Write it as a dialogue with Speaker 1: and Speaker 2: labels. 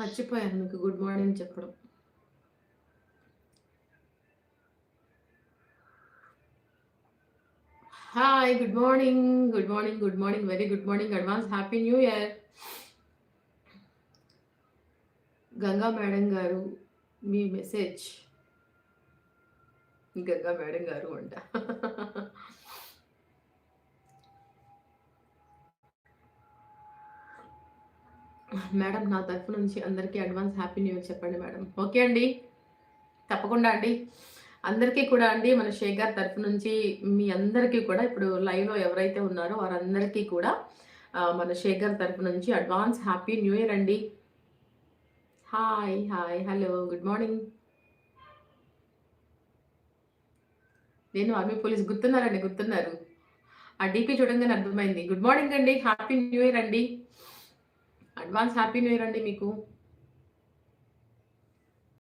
Speaker 1: మర్చిపోయాను మీకు good morning చెప్పడం. Hi, good morning, good morning, good morning, very good morning, advance happy new year. Ganga madam గారు మీ message. Ganga madam గారు అంట. Madam నా తరఫు నుంచి అందరికీ అడ్వాన్స్ హ్యాపీ న్యూ ఇయర్ చెప్పండి మేడం. ఓకే అండి, తప్పకుండా అండి. అందరికీ కూడా అండి మన శేఖర్ తరఫు నుంచి మీ అందరికీ కూడా ఇప్పుడు లైవ్లో ఎవరైతే ఉన్నారో వారందరికీ కూడా మన శేఖర్ తరఫు నుంచి అడ్వాన్స్ హ్యాపీ న్యూ ఇయర్ అండి. Hi hi, hello, good morning. నేను ఆర్మీ పోలీస్, గుర్తున్నారండి, గుర్తున్నారు. ఆ డీపీ చూడంగానే అర్థమైంది. గుడ్ మార్నింగ్ అండి, హ్యాపీ న్యూ ఇయర్ అండి, అడ్వాన్స్ హ్యాపీ న్యూ ఇయర్ అండి మీకు.